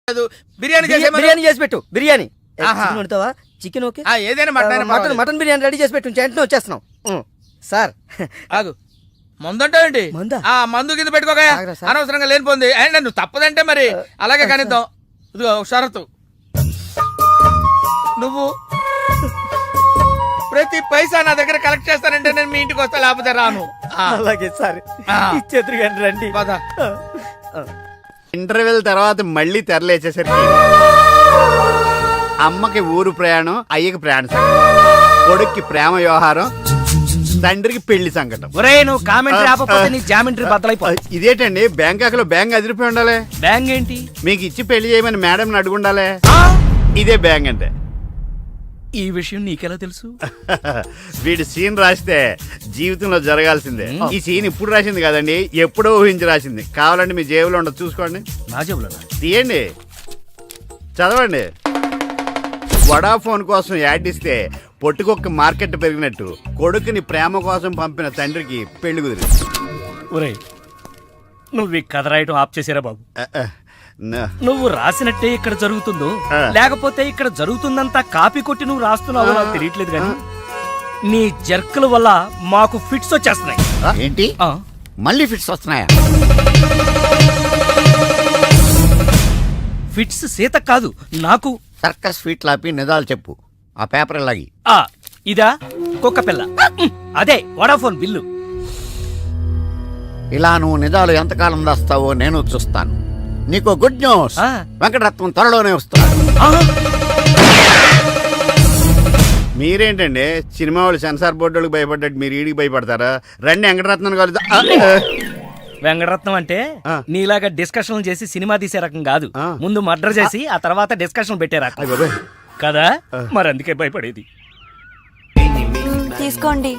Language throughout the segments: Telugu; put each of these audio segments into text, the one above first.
బిర్యానీ చేసి పెట్టు. బిర్యానీ వండుతావా? చికెన్ ఓకే, ఏదైనా మటన్ బిర్యానీ రెడీ చేసి పెట్టు. వెంటనే వచ్చేస్తున్నాం సార్. ఆగు, మందంటావేంటి? మందు కింద పెట్టుకోక, అనవసరంగా లేనిపోంది. అండ్ నువ్వు తప్పదంటే మరి అలాగే కనిద్దాం. ఇదిగో షరతు, నువ్వు ప్రతి పైసా నా దగ్గర కలెక్ట్ చేస్తానంటే నేను మీ ఇంటికి వస్తా, లేకపోతే రాను. అలాగే సార్, ఇచ్చేద్దరు కానీ రండి. ఇంటర్వెల్ తర్వాత మళ్ళీ తెరలేచేసరికి అమ్మకి ఊరు ప్రయాణం, అయ్యకి ప్రయాణ సంకటం, కొడుక్కి ప్రేమ వ్యవహారం, తండ్రికి పెళ్లి సంకటం. నువ్వు కామెంటరీ ఆపకపోతే నీ జామెంట్రీ బద్దలైపో. ఇదేంటండి, బ్యాంకాక్ లో బ్యాంక్ అదిరిపోయి ఉండాలి. బ్యాంక్ ఏంటి? మీకు ఇచ్చి పెళ్లి చేయమని మేడం అడుగుండాలి. ఇదే బ్యాంక్ అంటే. ఈ విషయం నీకెలా తెలుసు? వీడి సీన్ రాస్తే జీవితంలో జరగాల్సిందే. ఈ సీన్ ఇప్పుడు రాసింది కదండి, ఎప్పుడో ఊహించి రాసింది. కావాలంటే మీ జేబులో ఉండదు, చూసుకోండి. నా జేబులో తీయండి, చదవండి. వడాఫోన్ కోసం యాడ్ ఇస్తే పొట్టుకొక్క మార్కెట్ పెరిగినట్టు కొడుకుని ప్రేమ కోసం పంపిన తండ్రికి పెళ్లి కుదిరింది. ఒరేయ్, నువ్వు ఈ కథ రాయటం ఆప్ చేసారా బాబు? నువ్వు రాసినట్టే ఇక్కడ జరుగుతుందో, లేకపోతే ఇక్కడ జరుగుతుందంతా కాపీ కొట్టి నువ్వు రాస్తున్నావో నాకు తెలియట్లేదు కానీ నీ జర్కుల వల్ల మాకు ఫిట్స్ వచ్చేస్తున్నాయి. ఏంటి మళ్ళీ ఫిట్స్ వస్తున్నాయా? ఫిట్స్ సీత కాదు, నాకు. సర్కస్ ఫీట్ లాపి నిజాలు చెప్పు. ఆ పేపర్ లాగి. ఇదా కుక్క పిల్ల, అదే వడాఫోన్ బిల్లు. ఇలా నువ్వు నిజాలు ఎంతకాలం దాస్తావో నేను చూస్తాను. నీకు గుడ్ న్యూస్, వెంకటరత్నం త్వరలోనే వస్తున్నాడు. మీరేంటండి సినిమా వాళ్ళు సెన్సార్ బోర్డు భయపడ్డట్టు మీరు ఈడికి భయపడతారా? రండి వెంకటరత్నం కలుద్దాం. వెంకటరత్నం అంటే నీలాగా డిస్కషన్ చేసి సినిమా తీసే రకం కాదు. ముందు మర్డర్ చేసి ఆ తర్వాత డిస్కషన్ పెట్టే రకం కదా, మరి అందుకే భయపడేది. తీసుకోండి.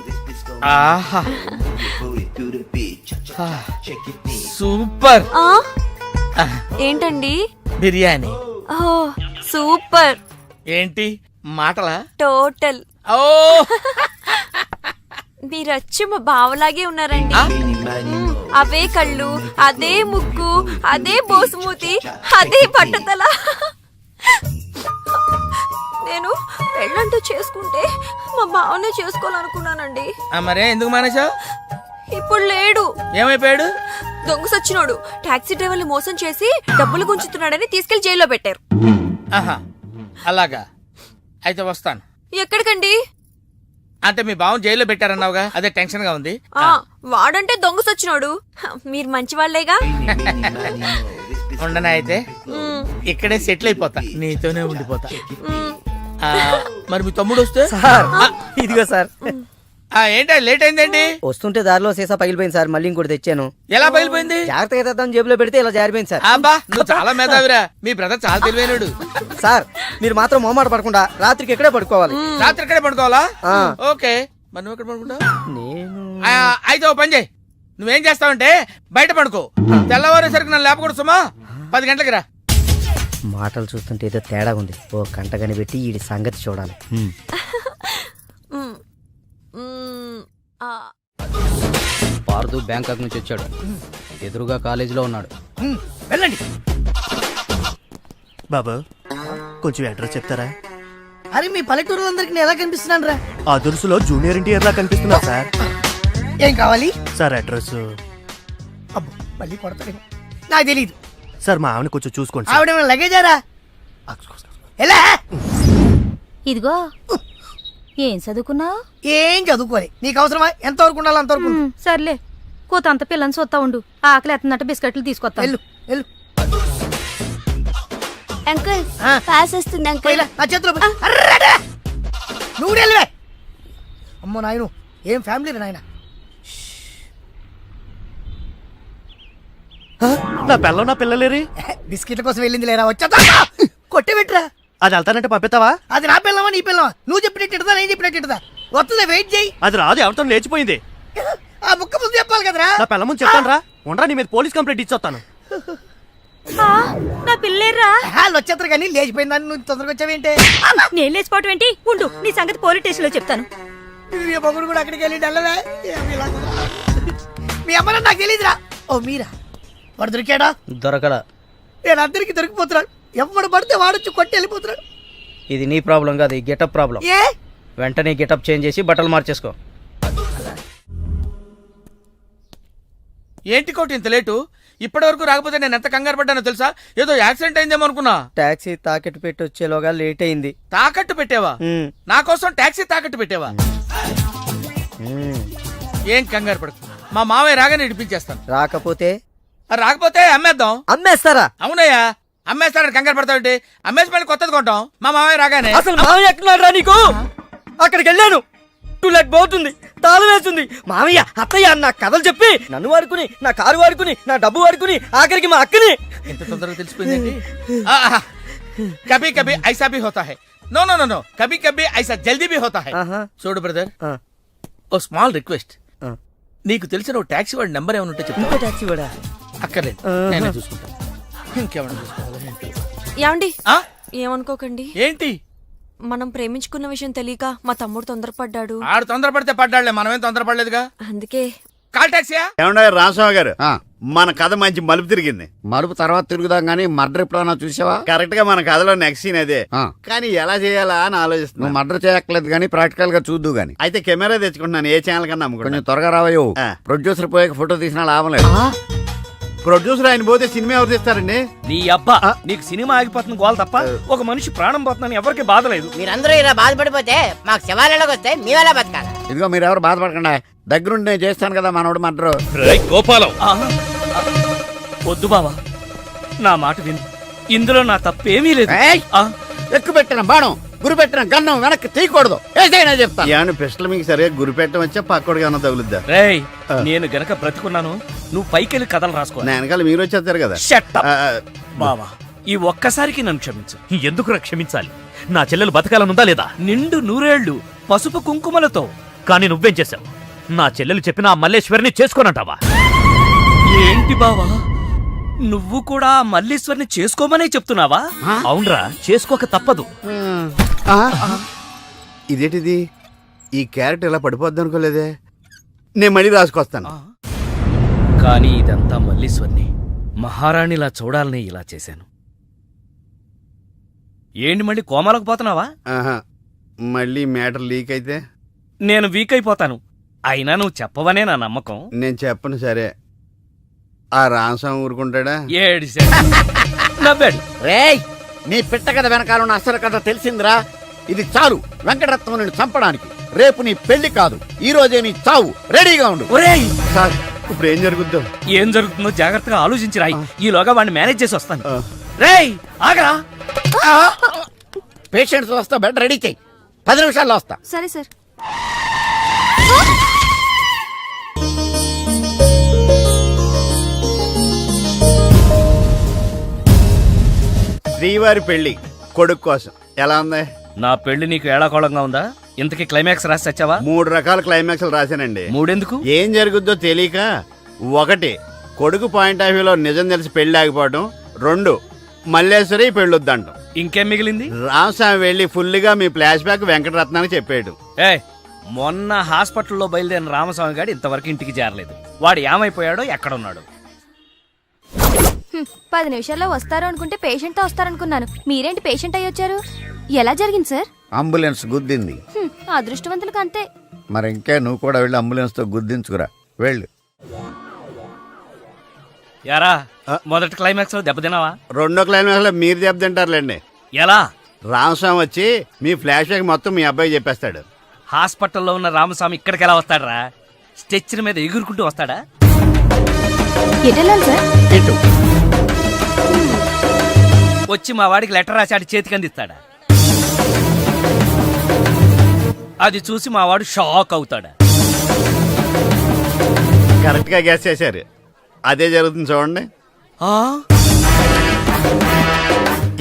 సూపర్. ఏంటండి? బిర్యానీ. సూపర్. ఏంటి మాటలా? టోటల్. ఓ, మీరచ్చి మా బావలాగే ఉన్నారండి. అవే కళ్ళు, అదే ముక్కు, అదే బోసుమూతి, అదే పట్టుదల. నేను పెళ్ళంటూ చేసుకుంటే మా బావనే చేసుకోవాలనుకున్నానండి. మరే ఎందుకు మానేశావు? ఇప్పుడు లేడు. ఏమైపోయాడు? దొంగ సచ్చినోడు టాక్సీ డ్రైవర్ని మోసం చేసి డబ్బులు గుంచుతున్నాడని తీసుకెళ్లి జైల్లో పెట్టారు. అలాగా, అయితే వస్తాను. ఎక్కడికండి? అంటే మీ బావని జైల్లో పెట్టారన్నావుగా, అదే టెన్షన్ గా ఉంది. వాడంటే దొంగ సచ్చినోడు, మీరు మంచి వాళ్లేగా. ఉండనా అయితే ఇక్కడే సెటిల్ అయిపోతా, నీతోనే ఉండిపోతా. మరి మీ తమ్ముడు వస్తే? ఇదిగో సార్. ఏంటా లేట్ అయిందండి? వస్తుంటే దారిలో సీసా పగిలిపోయింది సార్, మళ్ళీ ఇంకోటి తెచ్చాను. ఎలా పగిలిపోయింది? జాగ్రత్తగా తెద్దాం జేబులో పెడితే ఇలా జారిపోయింది సార్. అబ్బా, నువ్వు చాలా మేధావిరా. మీ బ్రదర్ చాలా తెలివైనడు. సార్ మీరు మాత్రం మొహమాట పడకుండా రాత్రికి ఎక్కడే పడుకోవాలి. రాత్రి ఎక్కడే పడుకోవాలా? ఓకే, మరి నువ్వు ఎక్కడ పడుకుంటావు? నేను అయితే ఓ పని చేయి, నువ్వేం చేస్తావంటే బయట పడుకో. తెల్లవారేసరికి నన్ను లేపకూడదు సుమా, 10 గంటలకి రా. మాటలు చూస్తుంటే ఏదో తేడా ఉంది. ఓ గంట కనిపెట్టి ఈ సంగతి చూడాలి. పార్దు బ్యాంకాక్ నుంచి వచ్చాడు, ఎదురుగా కాలేజీలో ఉన్నాడు. వెళ్ళండి. బాబా కొంచెం అడ్రస్ చెప్తారా? అరే మీ పల్లెటూరులందరికి నేను ఎలా కనిపిస్తున్నాను రా? ఆ దురుసులో జూనియర్ ఎన్టీఆర్ లా కనిపిస్తున్నా సార్. ఏం కావాలి సార్? అడ్రస్. అబ్బో మళ్ళీ కొడతాడు, నాకు తెలీదు సార్. మా ఆవిడ కొంచెం చూసుకోండి. ఆవిడ లగేజారా? ఎలా? ఇదిగో, ఏం చదువుకున్నావు? ఏం చదువుకోలే. నీకు అవసరమా? ఎంతవరకు ఉండాలి అంతవరకు. సర్లే, కూతంత పిల్లని చూస్తా ఉండు. ఆకలి ఎత్తున్నట్టు బిస్కెట్లు తీసుకొస్తా. అంకుల్ పాస్ వస్తుంది అంకుల్. నా చేతిలో నువ్వు అమ్మో నాయను, ఏం ఫ్యామిలీ నాయన. నా పిల్ల నా పిల్లలేరి బిస్కెట్ల కోసం వెళ్ళింది లేరా? వచ్చా కొట్టి పెట్టరా. అది వెళ్తానంటే పంపిస్తావా? అది నా పిల్లవా నీ పిల్లవా? నువ్వు చెప్పినట్టు నేను చెప్పినట్టు వస్తుందా? వెయిట్ చేయి. అది రాదు, ఎవరితో లేచిపోయింది. ఆ బుక్క ముందు చెప్పాలి కదరా. నా పిల్ల ముందు చెప్తాను రా. ఉండరా, నీ మీద పోలీస్ కంప్లైంట్ ఇచ్చొస్తాను. నా పిల్లేరా? వచ్చేస్తారు కానీ లేచిపోయిందని నువ్వు తొందరగా వచ్చావేంటే? నేను లేచిపోవటం ఏంటి? ఉండు, నీ సంగతి పోలీస్ స్టేషన్ లో చెప్తాను. మొగుడు కూడా అక్కడికి వెళ్ళి వెళ్ళవే. మీ అమ్మ నాకు తెలియదురా. ఓ మీరా? వాడు దొరికాడా? దొరకడా? నేను అందరికి దొరికిపోతున్నా. ఎవడు పడితే వాడొచ్చి కొట్టి వెళ్ళిపోతున్నాడు. ఇది నీ ప్రాబ్లం కాదు, ఈ గెటప్ ప్రాబ్లం. ఏ వెంటనే గెటప్ చేంజ్ చేసి బట్టలు మార్చేసుకో. ఏంటి కోటి ఇంత లేటు? ఇప్పటి వరకు రాకపోతే నేను ఎంత కంగారు పడ్డానో తెలుసా? ఏదో యాక్సిడెంట్ అయిందేమో అనుకున్నా. టాక్సీ తాకెట్టు పెట్టి వచ్చేలోగా లేట్ అయింది. తాకట్టు పెట్టావా? నా కోసం టాక్సీ తాకట్టు పెట్టావా? ఏం కంగారు పడకు, మా మావయ్య రాగానే ఇడిపించేస్తాను. రాకపోతే రాకపోతే అమ్మేద్దాం. అమ్మేస్తారా? అవునయ్యా, అమ్మేస్తాడని కంగారు పడతావుంటి? అమ్మేసి మళ్ళీ కొత్తది కొంటాం మా మావయ్య రాగానే. అసలు మామయ్య ఎక్కడున్నాడు రా నీకు? అక్కడికి వెళ్ళాను, టూలెట్ పోతుంది, తాళం వేస్తుంది. మామయ్య అత్తయ్య నా కథలు చెప్పి నన్ను వాడుకుని, నా కారు వాడుకుని, నా డబ్బు వాడుకుని, ఆఖరికి మా అక్కని. ఎంత తొందరగా తెలిసిపోయింది. కభీ కభీ ఐసా భీ హోతా హై. నో నో నో నో, కభీ కభీ ఐసా జల్దీ భీ హోతా హై. చూడు బ్రదర్, ఓ స్మాల్ రిక్వెస్ట్. నీకు తెలిసిన ఓ టాక్సీ వాడి నెంబర్ ఏమైనా ఉంటే చెప్పు. టాక్సీ వాడా? అక్కర్లేదు, నేనే చూసుకుంటా. ఇంకేమైనా చూసుకోవాలి. ఏమండి, ఏమనుకోకండి. ఏంటి? మనం ప్రేమించుకున్న విషయం తెలియక మా తమ్ముడు తొందరపడ్డాడు. ఆడు తొందరపడితే పడ్డాడులే, మనమేం తొందరపడలేదుగా. అందుకే కాల్ టాక్సీయా? ఏమన్నా రామస్వామి గారు, మన కథ మంచి మలుపు తిరిగింది. మలుపు తర్వాత తిరుగుదాం గానీ మర్డర్ ఎప్పుడన్నా చూసావా? కరెక్ట్ గా మన కథలో నెక్స్ట్ సీన్ అదే. ఆ. కానీ ఎలా చేయాలా అని నువ్వు ఆలోచిస్తున్నా. మర్డర్ చేయక్కర్లేదు గానీ ప్రాక్టికల్ గా చూద్దు గానీ. అయితే కెమెరా తెచ్చుకుంటున్నాను, ఏ ఛానల్ కన్నా కొంచెం అమ్ముకుంటాను. త్వరగా రావయ్యో. ఆ. ప్రొడ్యూసర్ పోయాక ఫోటో తీసినా లాభం లేదు. ప్రొడ్యూసర్ ఆయన పోతే సినిమా ఎవరు తీస్తారండి? నీ అబ్బా, నీకు సినిమా ఆగిపోతుంది గోల తప్ప ఒక మనిషి ప్రాణం పోతుందని ఎవరికి బాధ లేదు. మీరందరూ ఇలా బాధపడిపోతే మాకు శవాలలోకి వస్తే మేమెలా బతకాలి? ఇదిగో మీరెవరు బాధపడకుండా, దగ్గరుండి నేను చేస్తాను కదా మనోడు మర్డర్. గోపాలం, వద్దు బావా, నా మాట విను. ఇందులో నా తప్పేమీ లేదు. ఎక్కువ పెట్టిన బాణం, గురి పెట్టిన గన్నం వెనక్కి తీయకూడదు. ఏదైనా చెప్తాను. ఏమన్నా పిస్టల్ మీకు సరిగా గురి పెట్టడం వచ్చా పక్కడికి అన్న తగులుద్దా? రేయ్, నేను గనక బ్రతికున్నాను, నువ్వు పైకెళ్ళి కథలు రాసుకో. నా వెనకాల మీరు వచ్చేస్తారు కదా. Shut up. ఆ, బావా, ఈ ఒక్కసారికి నన్ను క్షమించు. ఎందుకు క్షమించాలి? నా చెల్లెలు బతకాలనుందా లేదా? నిండు నూరేళ్లు పసుపు కుంకుమలతో. కానీ నువ్వేం చేశావు? నా చెల్లెలు చెప్పిన ఆ మల్లేశ్వరిని చేసుకోనంటావా? ఏంటి బావా, నువ్వు కూడా మల్లీశ్వరిని చేసుకోమనే చెప్తున్నావా? అవునరా, చేసుకోక తప్పదు. ఇదేంటిది? ఈ క్యారెక్టర్ ఇలా పడిపోద్ది అనుకోలేదే. నేను మళ్ళీ రాసుకొస్తాను. కానీ ఇదంతా మల్లీశ్వరిని మహారాణిలా చూడాలని ఇలా చేశాను. ఏంటి మళ్ళీ కోమలకు పోతున్నావా? ఆహా, మళ్ళీ మ్యాటర్ లీక్ అయితే నేను వీక్ అయిపోతాను. అయినా నువ్వు చెప్పవనే నా నమ్మకం. నేను చెప్పను. సరే, ఆ రామస్వామి ఊరుకుంటాడా? ఏడిశాడు, నవ్వాడు. రేయ్, నీ పిట్ట కథ వెనకాల ఉన్న అసలు కథ తెలిసిందిరా. ఇది చాలు వెంకటరత్నం నిన్ను చంపడానికి. రేపు నీ పెళ్లి కాదు, ఈ రోజే నీ చావు. రెడీగా ఉండు. ఒరేయ్, సార్, ఇప్పుడు ఏం జరుగుద్దో? ఏం జరుగుతుందో జాగ్రత్తగా ఆలోచించి రాయి. ఈలోగా వాడిని మేనేజ్ చేసి వస్తాను. ఆ. రేయ్, ఆగరా. పేషెంట్స్ వస్తా, బెడ్ రెడీ చెయ్యి. 10 నిమిషాల్లో వస్తా. సరే సార్. శ్రీవారి పెళ్లి కొడుకు కోసం ఎలా ఉంది? నా పెళ్లి నీకు ఏడాకోళంగా ఉందా? ఇంతకీ క్లైమాక్స్ రాసి వచ్చావా? 3 రకాల క్లైమాక్స్లు రాశానండి. మూడెందుకు? ఏం జరుగుద్దో తెలియక. 1, కొడుకు పాయింట్ ఆఫ్ వ్యూలో నిజం తెలిసి పెళ్లి ఆగిపోవడం. 2, మల్లేశ్వరి పెళ్ళొద్దంటాం. ఇంకేం మిగిలింది? రామస్వామి వెళ్ళి ఫుల్గా మీ ఫ్లాష్ బ్యాక్ వెంకటరత్నానికి చెప్పేయడం. మొన్న హాస్పిటల్లో బయలుదేరిన రామస్వామి గారు ఇంతవరకు ఇంటికి చేరలేదు. వాడు ఏమైపోయాడో, ఎక్కడున్నాడు? 10 నిమిషాల్లో వస్తారు అనుకుంటే పేషెంట్ తో వస్తారనుకున్నాను. మీరేంటి పేషెంట్ అయ్యి వచ్చారు? ఎలా జరిగింది సార్? అంబులెన్స్ గుద్దింది. అదృష్టవంతులకు అంతే. మరి ఇంకే నువ్వు కూడా వెళ్ళి అంబులెన్స్ తో గుద్దించుకురా. వెళ్ళు. యారా, మొదటి క్లైమాక్స్ లో దెబ్బతిన్నావా? 2వ క్లైమాక్స్లో మీరు దెబ్బతింటారులేండి. ఎలా? రామస్వామి వచ్చి మీ ఫ్లాష్ బ్యాక్ మొత్తం మీ అబ్బాయి చెప్పేస్తాడు. హాస్పిటల్లో ఉన్న రామస్వామి ఇక్కడికి ఎలా వస్తాడరా? స్ట్రెచ్చర్ మీద ఎగురుకుంటూ వస్తాడా? ఎటెళ్ళాలి సార్? వచ్చి మా వాడికి లెటర్ రాసి ఆడి చేతికి అందిస్తాడా? అది చూసి మా వాడు షాక్ అవుతాడా? కరెక్ట్ గా గ్యాస్ చేశారు. అదే జరుగుతుంది చూడండి.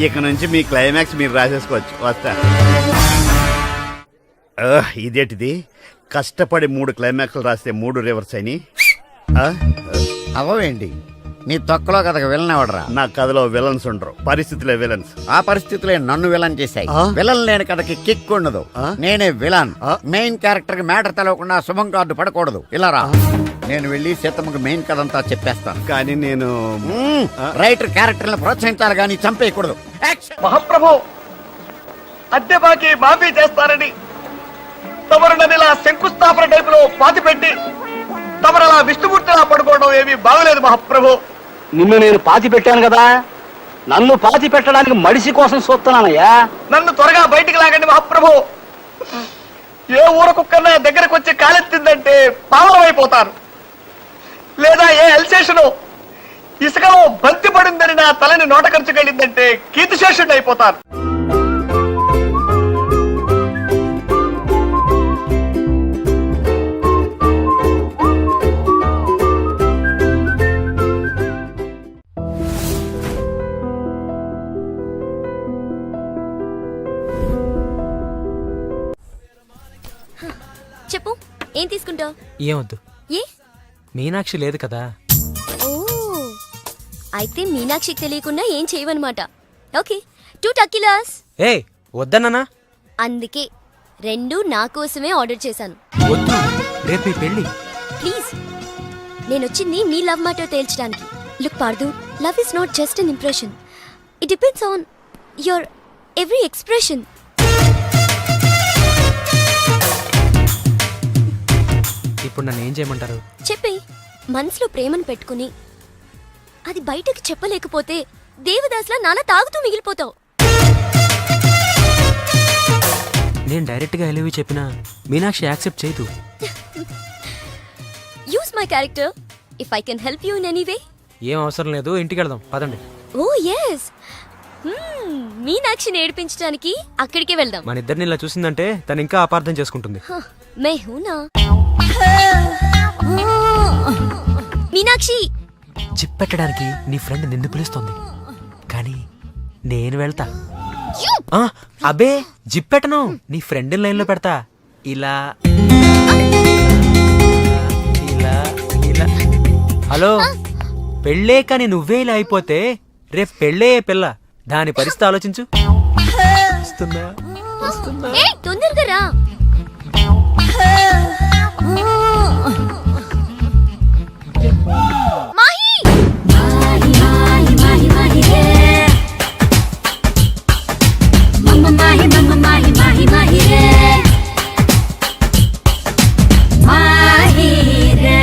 ఇక నుంచి మీ క్లైమాక్స్ మీరు రాసేసుకోవచ్చు. వస్తా. ఇదేంటిది? కష్టపడి 3 క్లైమాక్స్లు రాస్తే 3 రివర్స్ అని. అవవేంటి? నీ తొక్కలో కథకు విలన్ ఎవడరా? నా కథలో విలన్స్ ఉండరు, పరిస్థితులే విలన్స్. ఆ పరిస్థితులే నన్ను విలన్ చేశాయి. ఆ? విలన్ లేని కథకి కిక్ ఉండదు. ఆ? నేనే విలన్. ఆ? మెయిన్ క్యారెక్టర్ కి మ్యాటర్ తెలవకుండా శుభం కార్డు పడకూడదు. ఇలా రా, నేను వెళ్ళి సీతమ్మకి మెయిన్ కథ అంతా చెప్పేస్తాను. కానీ నేను రైటర్ క్యారెక్టర్ ప్రోత్సహించాలి కానీ చంపేయకూడదు. యాక్షన్! మహాప్రభు, అద్దె బాకీ మాఫీ చేస్తారని తమరు నన్ను ఇలా శంకుస్థాపన టైపులో పాతి పెట్టి తమరు అలా విష్ణుమూర్తిలా పడుకోవడం ఏమీ బాగలేదు మహాప్రభు. నిన్ను నేను పాతి పెట్టాను కదా, నన్ను పాతి పెట్టడానికి మడిసి కోసం చూస్తున్నానయ్యా. నన్ను త్వరగా బయటికి లాగండి మహాప్రభు. ఏ ఊర కుక్కన్నా దగ్గరకు వచ్చి కాలెత్తిందంటే పావనం అయిపోతాను. లేదా ఏ ఎల్సేషను ఇసుకలో బంతి పడిందని నా తలని నోట ఖర్చుకెళ్ళిందంటే కీర్తిశేషుడు అయిపోతాను. చెప్పు, ఏం తీసుకుంటావు? ఏమొద్దు, ఏ? మీనాక్షి లేదు కదా. ఓ, అయితే మీనాక్షికి తెలియకుండా ఏం చేయవన్నమాట. ఓకే, 2 టకీలాస్. ఏ వద్దన్నానా? అందుకే 2 నా కోసమే ఆర్డర్ చేశాను. వద్దు, రేపు మీ పెళ్ళి. ప్లీజ్, నేనొచ్చింది మీ లవ్ మ్యాటర్ తేల్చడానికి. Look Parthu, love is not just an impression. It depends on your every expression. ఇప్పుడు నన్ను ఏం చేయమంటారు? చెప్పి మనసులో ప్రేమను పెట్టుకుని అది బయటకు చెప్పలేకపోతే దేవదాస్లా నాలా తాగుతూ మిగిలిపోతావు. నేను డైరెక్ట్ గా ఐ లవ్ యూ చెప్పినా మీనాక్షి యాక్సెప్ట్ చేయదు. Use my character if I can help you in any way. ఏం అవసరం లేదు, ఇంటికి వెళ్దాం పదండి. ఓ ఎస్, మీనాక్షిని ఏడిపించడానికి అక్కడికే వెళ్దాం. మన ఇద్దరిని ఇలా చూసిందంటే తను ఇంకా అపార్థం చేసుకుంటుంది. మే హూనా మీనాక్షి. జిప్ పెట్టడానికి నీ ఫ్రెండ్ నిన్ను పిలుస్తుంది, కానీ నేను వెళ్తా. ఆ, అబే జిప్ పెట్టను, నీ ఫ్రెండ్ లైన్ లో పెడతా. ఇలా ఇలా ఇలా. హలో, పెళ్ళే కానీ నువ్వే ఇలా అయిపోతే రేపు పెళ్ళే పిల్ల, దాని పరిస్థితి ఆలోచించు. వస్తున్నా వస్తున్నా. ఏయ్, తొందరగా రా. మాహి మాహి మాహి మాహి మాహి రే మమ్మ మాహి మమ్మ మాహి మాహి మాహి రే మాహి రే.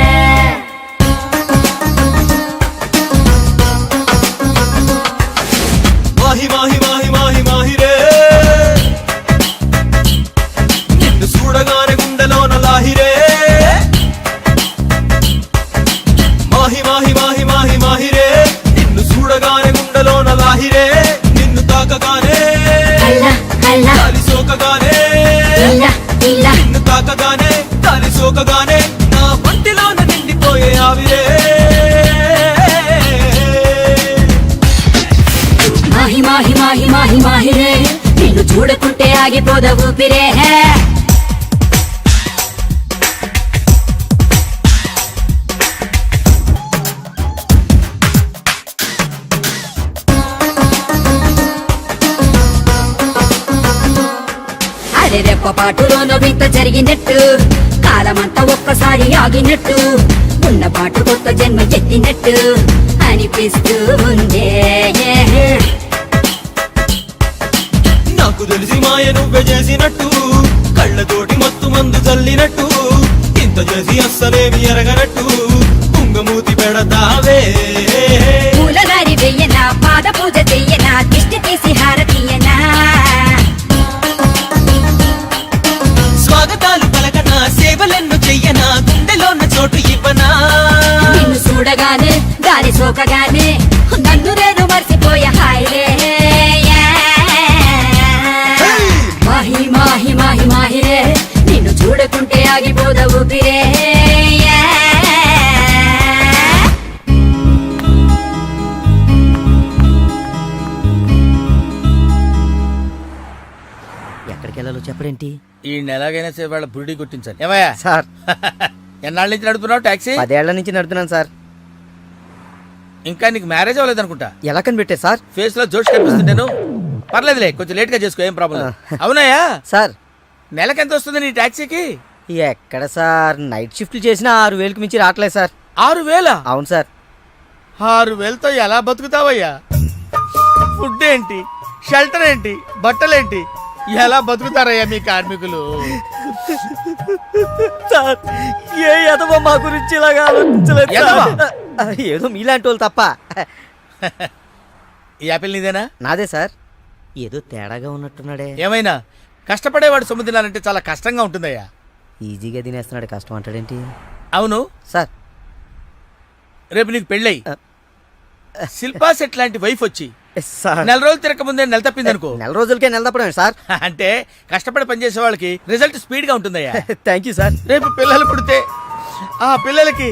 మాహి మాహి మాహి మాహి మాహి రే, నిన్ను చూడగానే గుండెలోన లాహిరే. మాహి మాహి మాహి మాహి మాహి రే, నిన్ను చూడగానే గుండెలోన లాహిరే. నిన్ను తాకగానే గాలి సోకగానే, నిన్ను తాకగానే గాలి సోకగానే నా ఒంటిలోన నిండిపోయే ఆవిరే. మాహి మాహి మాహి మాహి మాహి రే, నిన్ను చూడకుంటే ఆగిపోద ఊపిరే. అరే రెప్ప పాటులోనో వింత జరిగినట్టు, కాలమంతా ఒక్కసారి ఆగినట్టు, ఉన్న పాటు కొత్త జన్మ ఎత్తినట్టు అనిపిస్తూ ఉందే. నాకు తెలిసి మాయ నువ్వే చేసినట్టు, కళ్ళతోటి మత్తు మందు చల్లినట్టు, ఇంత చేసి అస్సలేమి ఎరగనట్టు కుంగమూతి పెడతావే. పూలదారి వెయ్యనా, పాద పూజ చెయ్యనా, దిష్టి తీసి హారతీయనా, స్వాగతాలు పలకనా, సేవలెన్ను చెయ్యనా, గుండెలోన చోటు ఇవ్వనా. నిన్ను చూడగానే దారి సోకగానే నన్ను నేను మర్చిపోయా. హాయ్ రే మాహి మాహి మాహి మాహి రే, నిన్ను చూడకుంటే ఆగిపోద ఊపిరే. ఎక్కడికి వెళ్ళాలో చెప్పడేంటి? ఈ ఎలాగైనా సరే వాళ్ళ బురిడి గుర్తించాలి. ఏమయ్యా సార్, ఎన్నాళ్ళ నుంచి నడుపుతున్నావు టాక్సీ? 10 ఏళ్ల నుంచి నడుతున్నాను సార్. ఇంకా నీకు మ్యారేజ్ అవ్వలేదు అనుకుంటా. ఎలా కనిపెట్టే సార్? ఫేస్ లో జోష్ కనిపిస్తుంటేను. పర్లేదులే, కొంచెం లేట్ గా చేసుకో, ఏం ప్రాబ్లం. అవునాయా సార్ నెలకి ఎంత వస్తుంది నీ టాక్సీకి? ఎక్కడ సార్, నైట్ షిఫ్ట్లు చేసినా 6,000కి మించి రావట్లేదు సార్. 6,000? అవును సార్. 6,000తో ఎలా బతుకుతావయ్యా? ఫుడ్ ఏంటి, షెల్టర్ ఏంటి, బట్టలేంటి, ఎలా బతుకుతారయ్యా మీ కార్మికులు? సార్ ఏ ఎదవో మా గురించి ఇలాగా ఆలోచించలేదు ఎదవా? సార్. ఏదో మీలాంటి వాళ్ళు తప్ప. ఈ యాపిల్ నీదేనా? నాదే సార్. ఏదో తేడాగా ఉన్నట్టున్నాడే. ఏమైనా కష్టపడేవాడు సొమ్ము తినాలంటే చాలా కష్టంగా ఉంటుందయ్యా. ఈజీగా తినేస్తున్నాడు, కష్టం అంటాడేంటి? అవును సార్ రేపు నీకు పెళ్ళై శిల్పా సెట్ లాంటి వైఫ్ వచ్చి సార్ నెల రోజులు తిరగక ముందే నెల తప్పింది అనుకో. నెల రోజులకే నెల తప్పడమే సార్. అంటే కష్టపడి పనిచేసే వాళ్ళకి రిజల్ట్ స్పీడ్ గా ఉంటుందయ్యా. Thank you sir. రేపు పిల్లలు పుడితే ఆ పిల్లలకి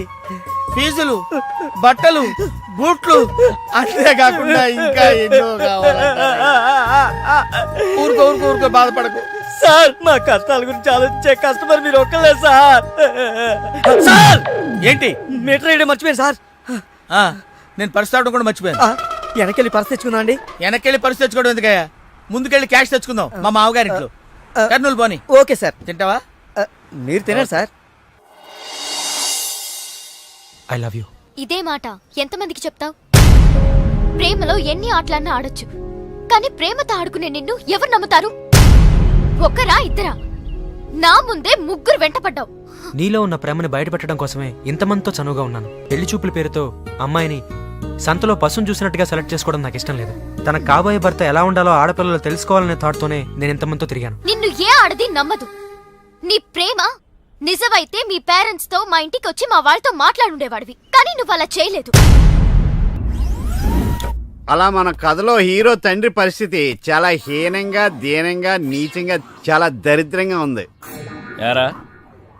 ఫీజులు, బట్టలు, బూట్లు, అంతేకాకుండా ఇంకా ఎన్నో కావాలంటారు. ఊరుకో ఊరుకో ఊరుకో, బాధపడకు సార్. మా కష్టాల గురించి ఆలోచించే కస్టమర్ మీరు ఒక్కలే సార్. సార్ ఏంటి? మీటర్ వేయడం మర్చిపోయాను సార్. ఆ, నేను పర్స్ తావడం కూడా మర్చిపోయాను. వెనకెళ్ళి పర్స్ తెచ్చుకుందాం అండి. వెనకెళ్ళి పర్స్ తెచ్చుకోవడం ఎందుకయ్యా? ముందుకెళ్ళి క్యాష్ తెచ్చుకుందాం మా మామగారింట్లో. కర్నూలు పోనీ. Okay sir. తింటావా? మీరు తినండి సార్. I love you. ఇదే మాట ఎంతమందికి చెప్తావు? ప్రేమలో ఎన్ని ఆటలన్నా ఆడొచ్చు, కానీ ప్రేమతో ఆడుకునే నిన్ను ఎవరు నమ్ముతారు? ఒక్కరా ఇద్దరా? నా ముందే ముగ్గురు వెంటపడ్డావు. నీలో ఉన్న ప్రేమని బయటపెట్టడం కోసమే ఇంతమందితో చనువుగా ఉన్నాను. పెళ్లి చూపుల పేరుతో అమ్మాయిని సంతలో పశువును చూసినట్టుగా సెలెక్ట్ చేసుకోవడం నాకు ఇష్టం లేదు. తన కాబోయే భర్త ఎలా ఉండాలో ఆడపిల్లలు తెలుసుకోవాలనే థాట్తోనే నేను ఇంతమందితో తిరిగాను. నిన్ను ఏ ఆడది నమ్మదు. నీ ప్రేమ నిజమైతే మీ పేరెంట్స్ తో మా ఇంటికి వచ్చి మా వాళ్ళతో మాట్లాడుండేవాడివి, కానీ నువ్వు అలా చేయలేదు. అలా మన కథలో హీరో తండ్రి పరిస్థితి చాలా హీనంగా, దీనంగా, నీచంగా, చాలా దరిద్రంగా ఉంది. యారా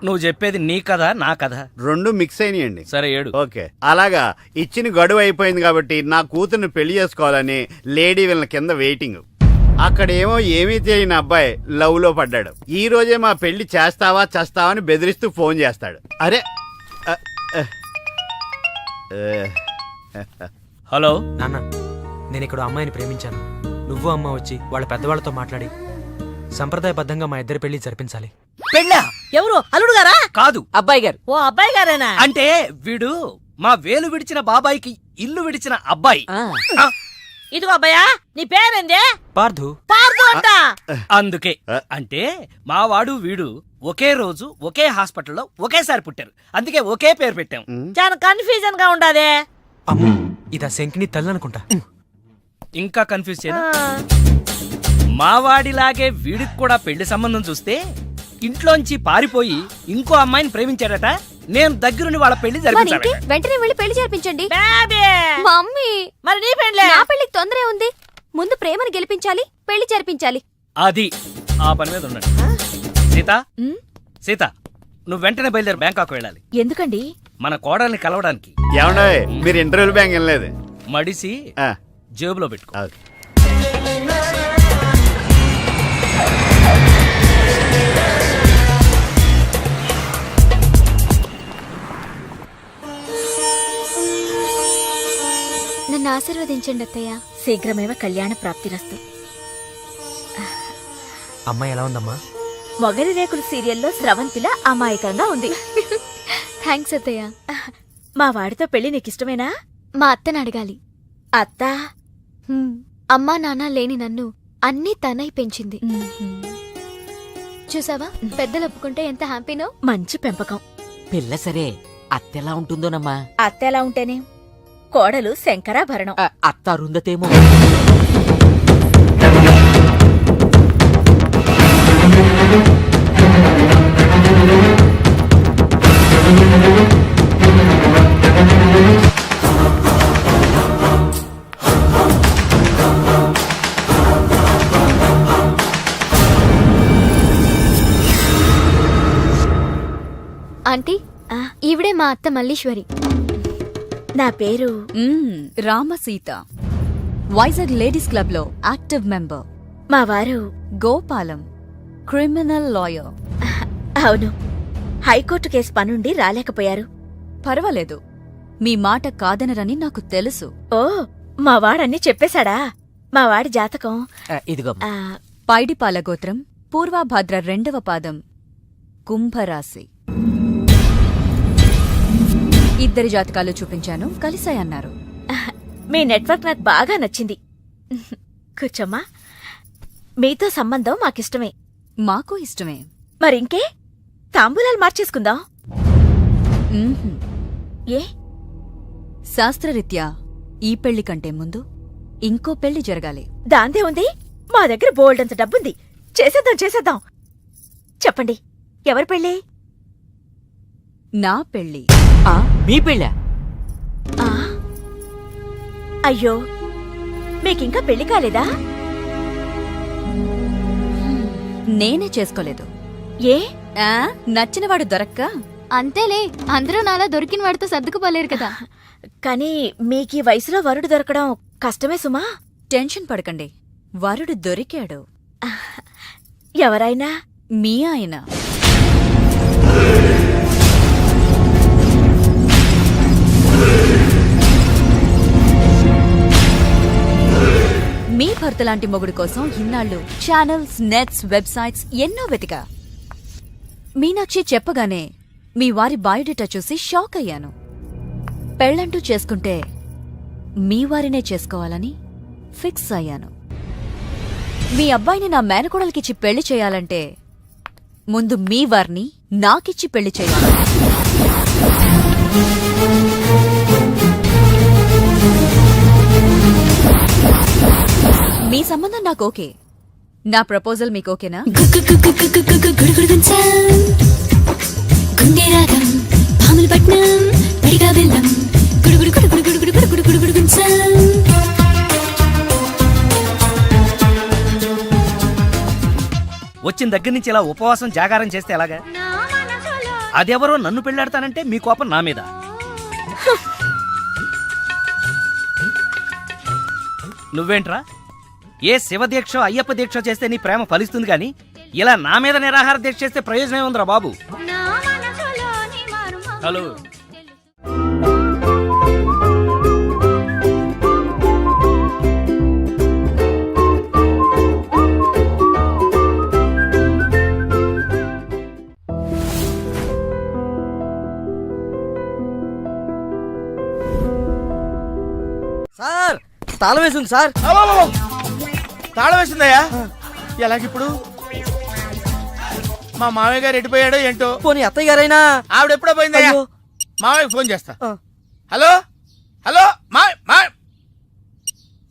నువ్వు చెప్పేది నీ కథ నా కథ? రెండు మిక్స్ అయినాయండి. సరే ఏడు. ఓకే, అలాగా ఇచ్చిన గడువు అయిపోయింది కాబట్టి నా కూతుర్ని పెళ్లి చేసుకోవాలని లేడీ వీళ్ళ కింద వెయిటింగ్. అక్కడేమో ఏమీ తెలియని అబ్బాయి లవ్ లో పడ్డాడు. ఈ రోజే మా పెళ్లి చేస్తావా చేస్తావా అని బెదిరిస్తూ ఫోన్ చేస్తాడు. అరే హలో నాన్న, నేను ఇక్కడ అమ్మాయిని ప్రేమించాను. నువ్వు అమ్మ వచ్చి వాళ్ళ పెద్దవాళ్ళతో మాట్లాడి సంప్రదాయబద్ధంగా మా ఇద్దరి పెళ్లి జరిపించాలి. పెళ్ళా? ఎవరు? అల్లుడు గారా? కాదు, అబ్బాయి గారు. ఓ అబ్బాయి గారేనా? అంటే వీడు మా వేలు విడిచిన బాబాయికి ఇల్లు విడిచిన అబ్బాయి. ఇదిగో అబ్బాయా, నీ పేరేందే? పార్థు. పార్దు అంట. అందుకే అంటే మావాడు వీడు ఒకే రోజు ఒకే హాస్పిటల్లో ఒకేసారి పుట్టారు, అందుకే ఒకే పేరు పెట్టాం. చాలా కన్ఫ్యూజన్ గా ఉండాదే. అమ్మో, ఇదా శంకిని తల్లి అనుకుంటా. ఇంకా కన్ఫ్యూజ్ చేయను. మావాడిలాగే వీడికి కూడా పెళ్లి సంబంధం చూస్తే ఇంట్లోంచి పారిపోయి ఇంకో అమ్మాయిని ప్రేమించాడట. నేను దగ్గరుండి వాళ్ళ పెళ్లి జరిపించాను. వెంటనే వెళ్ళి పెళ్లి జరిపించండి. బేబీ. మమ్మీ, మరి నీ పెళ్ళే? నా పెళ్లికి తొందరే ఉంది. ముందు ప్రేమను గెలిపించాలి, పెళ్లి జరిపించాలి. అది ఆ పని మీద ఉన్నాడు. సీత, సీత నువ్వు వెంటనే బయలుదేరి బ్యాంకాక్ వెళ్ళాలి. ఎందుకండి? మన కోడల్ని కలవడానికి. ఏమన్నా మీరు ఇంటర్వ్యూలు బ్యాంక్ వెళ్ళలేదు? మడిసి జేబులో పెట్టుకో. నన్ను ఆశీర్వదించండి అత్తయ్య. శీఘ్రమేవ కళ్యాణ ప్రాప్తిరస్తు. అమ్మాయి ఎలా ఉందమ్మా? మొగలి రేకులు సీరియల్లో స్రవంతిలా అమాయకంగా ఉంది. థ్యాంక్స్ అత్తయ్య. మా వాడితో పెళ్లి నీకిష్టమేనా? మా అత్తని అడగాలి. అత్త అమ్మా నాన్న లేని నన్ను అన్నీ తనై పెంచింది. చూసావా, పెద్దలు ఒప్పుకుంటే ఎంత హ్యాపీనో. మంచి పెంపకం. పిల్ల సరే, అత్తెలా ఉంటుందోనమ్మా? అత్త ఎలా ఉంటేనే, కోడలు శంకరాభరణం. అత్త అరుందతేమో. ఆంటీ, ఈవిడే మా అత్త మల్లీశ్వరి. నా పేరు రామసీత, వైజాగ్ లేడీస్ క్లబ్ లో యాక్టివ్ మెంబర్. మా వారు గోపాలం, క్రిమినల్ లాయర్. అవును, హైకోర్టు కేసు పనుండి రాలేకపోయారు. పర్వాలేదు, మీ మాట కాదనరని నాకు తెలుసు. ఓ మా వాడన్ని చెప్పేశాడా? మా వాడి జాతకం ఇదిగో పైడిపాల గోత్రం, పూర్వభాద్ర 2వ పాదం, కుంభరాశి. ఇద్దరి జాతకాలు చూపించాను, కలిసాయన్నారు. మీ నెట్వర్క్ నాకు బాగా నచ్చింది. కూర్చోమ్మా. మీతో సంబంధం మాకిష్టమే. మాకు ఇష్టమే. మరింకే తాంబూలాలు మార్చేసుకుందాం. మ్మ్హ్మ్. ఏ శాస్త్రరీత్యా ఈ పెళ్లి కంటే ముందు ఇంకో పెళ్లి జరగాలి. దాందే ఉంది, మా దగ్గర బోల్డంత డబ్బుంది. చేసేద్దాం. చెప్పండి, ఎవరి పెళ్ళి? నా పెళ్లి. మీ పెళ్ళా? ఆ? అయ్యో, మీకింకా పెళ్లి కాలేదా? నేనే చేసుకోలేదు. ఏ? నచ్చినవాడు దొరక్క. అంతేలే, అందరూ నాలా దొరికిన వాడితో సర్దుకుపోలేరు కదా. కానీ మీకీ వయసులో వరుడు దొరకడం కష్టమే సుమా. టెన్షన్ పడకండి, వరుడు దొరికాడు. ఎవరైనా? మీ ఆయన. మీ భర్త లాంటి మొగుడు కోసం ఇన్నాళ్ళు ఛానల్స్, నెట్స్, వెబ్సైట్స్ ఎన్నో వెతికా. మీనాక్షి చెప్పగానే మీ వారి బయోడేటా చూసి షాక్ అయ్యాను. పెళ్ళంటూ చేసుకుంటే మీ వారినే చేసుకోవాలని ఫిక్స్ అయ్యాను. మీ అబ్బాయిని నా మేనకోడలికిచ్చి పెళ్లి చేయాలంటే ముందు మీ వారిని నాకిచ్చి పెళ్లి చేయాలి. మీ సంబంధం నాకు ఓకే. నా ప్రపోజల్ మీకు ఓకేనా? వచ్చిన దగ్గర నుంచి ఇలా ఉపవాసం జాగారం చేస్తే ఎలాగా? అదెవరో నన్ను పెళ్ళాడతానంటే మీ కోపం నా మీద. నువ్వేంట్రా, ఏ శివదీక్ష అయ్యప్ప దీక్ష చేస్తే నీ ప్రేమ ఫలిస్తుంది గాని ఇలా నా మీద నిరాహార దీక్ష చేస్తే ప్రయోజనం ఉందిరా బాబు. హలో, సార్ తాళం వేసింది సార్. తాళం వేసిందయ్యా? ఎలాగిప్పుడు? మా మామయ్య గారు ఎటుపోయాడో ఏంటో. పోనీ అత్తయ్య గారైనా? ఆవిడ ఎప్పుడో పోయిందయ్యా. మామయ్యకి ఫోన్ చేస్తా. హలో హలో,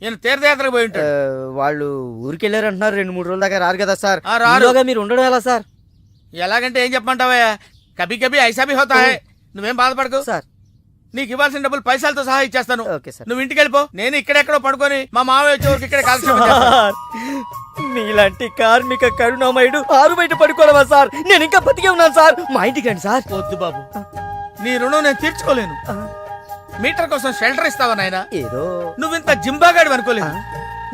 నేను తీర్థయాత్రకు పోయి ఉంటాడు. వాళ్ళు ఊరికెళ్ళారంటున్నారు. 2-3 రోజుల దాకా రారు కదా సార్. రారు. మీరు ఉండడం ఎలా సార్? ఎలాగంటే ఏం చెప్పమంటావయ్యా, కభీ కభీ ఐసా భీ హోతా హై. నువ్వేం బాధపడకు సార్. నీకు ఇవ్వాల్సిన డబ్బులు పైసలతో సహా ఇచ్చేస్తాను. Okay sir. నువ్వు ఇంటికి వెళ్ళిపో. నేను ఇక్కడెక్కడో పడుకొని మా మామయ్య వచ్చేవరకు ఇక్కడ కాల్సి మీలాంటి కార్మిక కరుణామయుడు ఆరు బయట పడుకోవడమా సార్? నేను ఇంకా బతికే ఉన్నాను సార్. మా ఇంటికి రండి సార్. వద్దు బాబు, నీ రుణం నేను తీర్చుకోలేను. మీటర్ కోసం షెల్టర్ ఇస్తావా నాయనా? ఏదో నువ్వింత జింబాగాడు అనుకోలేదు.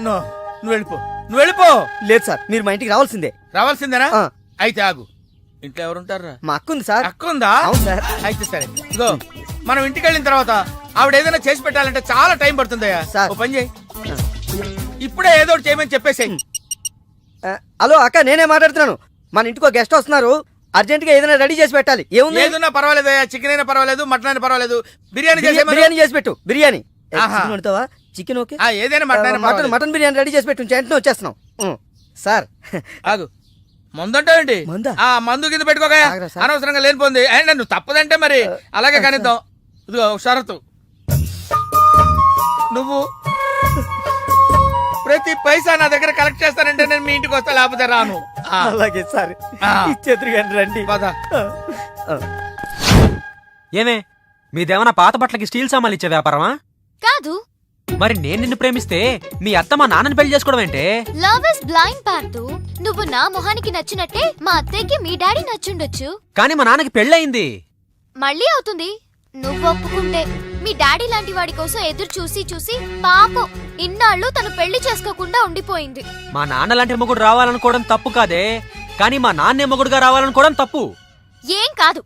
నువ్వు వెళ్ళిపో. లేదు సార్, మీరు మా ఇంటికి రావాల్సిందే. రావాల్సిందేనా? అయితే ఆగు. ఇంట్లో ఎవరుంటారా? మా అక్క ఉంది సార్. అక్క ఉందా? అవును సార్. అయితే సరే, ఇగో మనం ఇంటికి వెళ్ళిన తర్వాత ఆవిడ ఏదైనా చేసి పెట్టాలంటే చాలా టైం పడుతుందయ్యా. ఓ పని చేయి, ఇప్పుడే ఏదో ఒకటి చేయమని చెప్పేసేయ్. హలో అక్క, నేనే మాట్లాడుతున్నాను. మన ఇంటికి గెస్ట్ వస్తున్నారు. అర్జెంట్ గా ఏదైనా రెడీ చేసి పెట్టాలి. ఏముంది? ఏదన్నా పర్వాలేదు, చికెన్ అయినా పర్వాలేదు, మటన్ అయినా పర్వాలేదు. బిర్యానీ చేసి పెట్టు. బిర్యానీ వండుతావా? Chicken okay. ఏదైనా మటన్ బిర్యానీ రెడీ చేసి పెట్టు. వెంటనే వచ్చేస్తున్నాం సార్. ఆగు, మందుంటావేంటి? మందు కింద పెట్టుకోగా అనవసరంగా లేనిపోంది. అండ్ నువ్వు తప్పదంటే మరి అలాగే కనిద్దాం. ఇదిగో షరతు, నువ్వు ప్రతి పైసా నా దగ్గర కలెక్ట్ చేస్తానంటే నేను మీ ఇంటికి వస్తా, లేకపోతే రాను. అలాగే సార్, ఇచ్చేద్దరు కానీ రండి. ఏమే, మీదేమన్నా పాత బట్టలకి స్టీల్ సామాన్లు ఇచ్చే వ్యాపారమా? కాదు. మరి నేను నిన్ను ప్రేమిస్తే మీ అత్త మా నాన్నని పెళ్లి చేసుకోవడం ఏంటే? Love is blind Parthu. నువ్వు నా మొహానికి నచ్చినట్టే మా అత్తయ్యకి మీ డాడీ నచ్చుండొచ్చు. కానీ మా నాన్నకి పెళ్ళయింది. మళ్ళీ అవుతుంది నువ్వు ఒప్పుకుంటే. మీ డాడీ లాంటి వాడి కోసం ఎదురు చూసి చూసి పాపం ఇన్నాళ్ళు తను పెళ్లి చేసుకోకుండా ఉండిపోయింది. మా నాన్న లాంటి మొగుడు రావాలనుకోవడం తప్పు కాదే, కానీ మా నాన్నే మొగుడుగా రావాలనుకోవడం తప్పు. ఏం కాదు,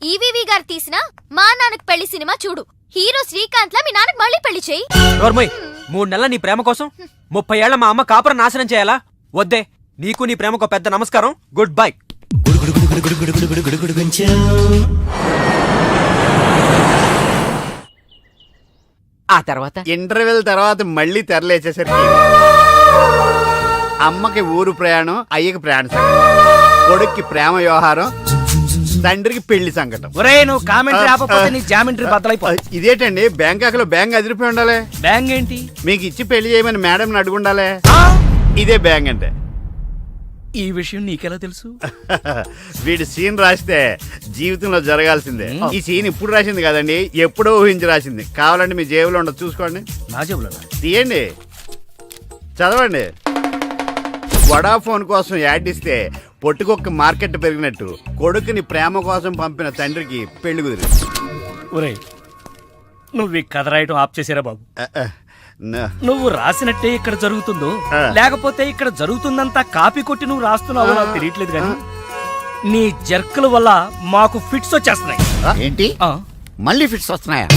ఈవీవి గారు తీసిన మా నాన్నకి పెళ్లి సినిమా చూడు. హీరో శ్రీకాంత్ లా మీ నాన్నకి మళ్ళీ పెళ్లి చేయి. నోర్మోయ్, 3 నెలల నీ ప్రేమ కోసం 30 ఏళ్ల మా అమ్మ కాపురం నాశనం చేయాలా? వద్దే, నీకు నీ ప్రేమకు పెద్ద నమస్కారం. Good bye. ఆ తర్వాత ఇంటర్వెల్ తర్వాత మళ్ళీ తెరలేచేసరికి అమ్మకి ఊరు ప్రయాణం, అయ్యకి ప్రయాణ సంకటం, కొడుక్కి ప్రేమ వ్యవహారం, తండ్రికి పెళ్లి సంకటం. ఒరే, నువ్వు కామెంటరీ ఆపకపోతే నీ జామెంట్రీ బద్దలైపో. ఇదేటండి, బ్యాంకాక్ లో బ్యాంక్ అదిరిపోయి ఉండాలి. బ్యాంగ్ ఏంటి? మీకు ఇచ్చి పెళ్లి చేయమని మేడం అడుగుండాలి. ఇదే బ్యాంక్ అంటే. ఈ విషయం నీకెలా తెలుసు? వీడి సీన్ రాస్తే జీవితంలో జరగాల్సిందే. ఈ సీన్ ఇప్పుడు రాసింది కదండి, ఎప్పుడో ఊహించి రాసింది. కావాలంటే మీ జేబులో ఉండదు, చూసుకోండి. నా జేబులో తీయండి, చదవండి. వడాఫోన్ కోసం యాడ్ ఇస్తే పొట్టుకొక్క మార్కెట్ పెరిగినట్టు కొడుకుని ప్రేమ కోసం పంపిన తండ్రికి పెళ్లి కుదిరింది. ఒరే, నువ్వు ఈ కథ రాయటం ఆప్ చేసారా బాబు? నువ్వు రాసినట్టే ఇక్కడ జరుగుతుందో లేకపోతే ఇక్కడ జరుగుతుందంతా కాపీ కొట్టి నువ్వు రాస్తున్నావో నాకు తెలియట్లేదు కానీ నీ జర్కుల వల్ల మాకు ఫిట్స్ వచ్చేస్తున్నాయి. ఏంటి మళ్ళీ ఫిట్స్ వస్తున్నాయా?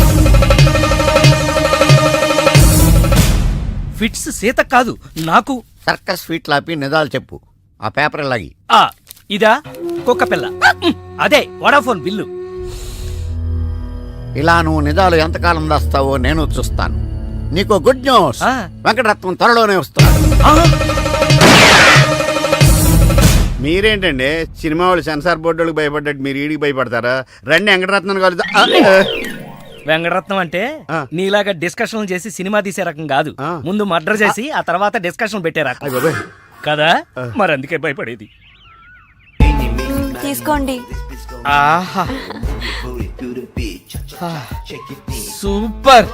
ఫిట్స్ సీత కాదు, నాకు. సర్కస్ ఫీట్ లాపి నిజాలు చెప్పు. ఆ పేపర్ లాగి. ఇదా కుక్క పిల్ల, అదే వడాఫోన్ బిల్లు. ఇలా నువ్వు నిజాలు ఎంతకాలం దాస్తావో నేను చూస్తాను. నీకు గుడ్ న్యూస్, వెంకటరత్నం త్వరలోనే వస్తున్నాడు. మీరేంటండి సినిమా వాళ్ళు సెన్సార్ బోర్డు వాళ్ళకి భయపడ్డట్టు మీరు ఈడికి భయపడతారా? రండి వెంకటరత్నం కాదు. వెంకటరత్నం అంటే నీలాగా డిస్కషన్ చేసి సినిమా తీసే రకం కాదు. ముందు మర్డర్ చేసి ఆ తర్వాత డిస్కషన్ పెట్టే రకం కదా, మరి అందుకే భయపడేది. తీసుకోండి. ఆహా, సూపర్.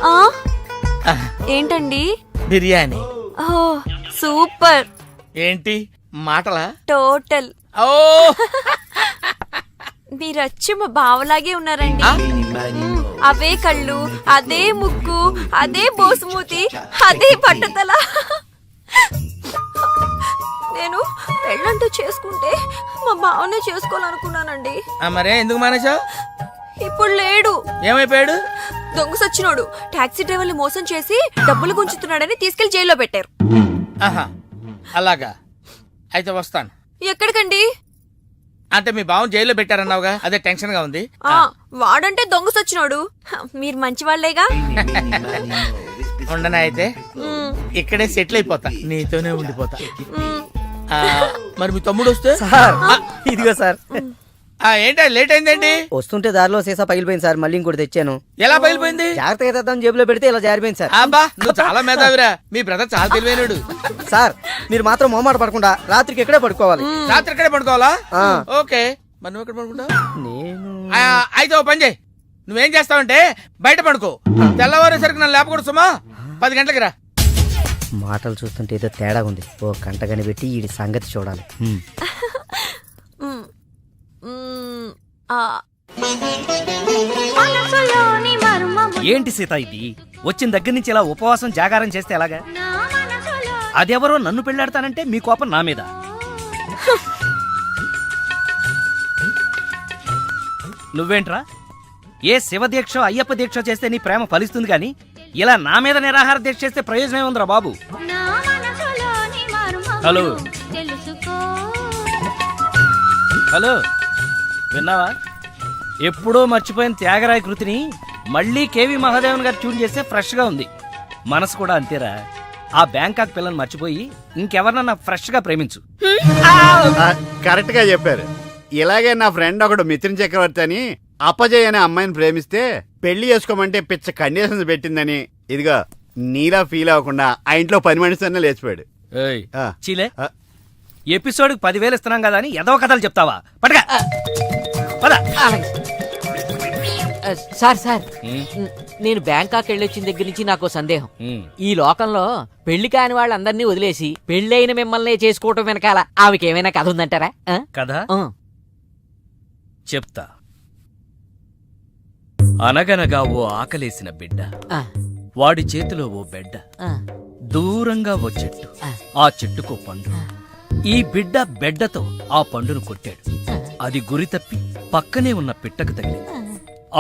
ఏంటండి? బిర్యానీ. ఓ సూపర్. ఏంటి మాటలా? టోటల్. ఓ, మీరచ్చి మా బావలాగే ఉన్నారండి. అవే కళ్ళు, అదే ముక్కు, అదే బోసుమూతి, అదే పట్టుదల. నేను పెళ్ళంటూ చేసుకుంటే మా బావనే చేసుకోవాలనుకున్నానండి. మరే ఎందుకు మానేశావు? ఇప్పుడు లేడు. ఏమైపోయాడు? దొంగ సచ్చినోడు టాక్సీ డ్రైవర్ని మోసం చేసి డబ్బులు గుంచుతున్నాడని తీసుకెళ్లి జైల్లో పెట్టారు. ఆహా, అలాగా, అయితే వస్తాను. ఎక్కడికండి? అంటే మీ బావని జైల్లో పెట్టారన్నావుగా, అదే టెన్షన్ గా ఉంది. వాడంటే దొంగ సచ్చినోడు, మీరు మంచి వాళ్లేగా. ఉండనా అయితే ఇక్కడే సెటిల్ అయిపోతా, నీతోనే ఉండిపోతా. మరి మీ తమ్ముడు వస్తే? ఇదిగో సార్. ఏంటా లేట్ అయిందండి? వస్తుంటే దారిలో సీసా పగిలిపోయింది సార్, మళ్ళీ ఇంకోటి తెచ్చాను. ఎలా పగిలిపోయింది? జాగ్రత్తగా తెద్దాం జేబులో పెడితే ఇలా జారిపోయింది సార్. అబ్బా, నువ్వు చాలా మేధావిరా. మీ బ్రదర్ చాలా తెలివైనడు. సార్ మీరు మాత్రం మొహమాట పడకుండా రాత్రికి ఎక్కడే పడుకోవాలి. రాత్రి ఎక్కడే పడుకోవాలా? ఓకే, మరి నువ్వు ఎక్కడ పడుకుంటావు? నేను అయితే ఓ పని చేయి, నువ్వేం చేస్తావంటే బయట పడుకో. తెల్లవారేసరికి నన్ను లేపకూడదు సుమా. 10 గంటలకి రా. మాటలు చూస్తుంటే ఏదో తేడా ఉంది. ఓ గంట కనిపెట్టి ఈ సంగతి చూడాలి. ఏంటి సీత ఇది? వచ్చిన దగ్గర నుంచి ఇలా ఉపవాసం జాగారం చేస్తే ఎలాగా? అదెవరో నన్ను పెళ్ళాడతానంటే మీ కోపం నా మీద. నువ్వేంట్రా, ఏ శివ దీక్ష అయ్యప్ప దీక్ష చేస్తే నీ ప్రేమ ఫలిస్తుంది గాని ఇలా నా మీద నిరాహార దీక్ష చేస్తే ప్రయోజనం ఏముందిరా బాబు? హలో హలో, విన్నావా? ఎప్పుడో మర్చిపోయిన త్యాగరాయ కృతిని మళ్ళీ కేవి మహాదేవన్ గారు ట్యూన్ చేస్తే ఫ్రెష్ గా ఉంది. మనసు కూడా అంతేరా. ఆ బ్యాంకాక్ పిల్లని మర్చిపోయి ఇంకెవరన్నా ఫ్రెష్ గా ప్రేమించు. కరెక్ట్ గా చెప్పారు. ఇలాగే నా ఫ్రెండ్ ఒకడు మిథున్ చక్రవర్తి అని అప్పజయ్ అనే అమ్మాయిని ప్రేమిస్తే పెళ్లి చేసుకోమంటే పిచ్చ కండిషన్స్ పెట్టిందని ఇదిగా నీలా ఫీల్ అవ్వకుండా ఆ ఇంట్లో 10 మనిషితోనే లేచిపోయాడు. చీలే, ఎపిసోడ్ 10,000 ఇస్తున్నాం కదా అని ఏదో కథలు చెప్తావా? పడగా సార్ సార్, నేను బ్యాంకాక్ వెళ్ళొచ్చిన దగ్గర నుంచి నాకు సందేహం. ఈ లోకంలో పెళ్లి కాని వాళ్ళందరినీ వదిలేసి పెళ్లైన మిమ్మల్ని చేసుకోవటం వెనకాల ఆమెకేమైనా కథ ఉందంటారా? కథ చెప్తా. అనగనగా ఓ ఆకలేసిన బిడ్డ, వాడి చేతిలో ఓ బెడ్డ, దూరంగా ఓ చెట్టు, ఆ చెట్టుకో పండు. ఈ బిడ్డ బెడ్డతో ఆ పండును కొట్టాడు. అది గురి తప్పి పక్కనే ఉన్న పిట్టకు తగిలింది.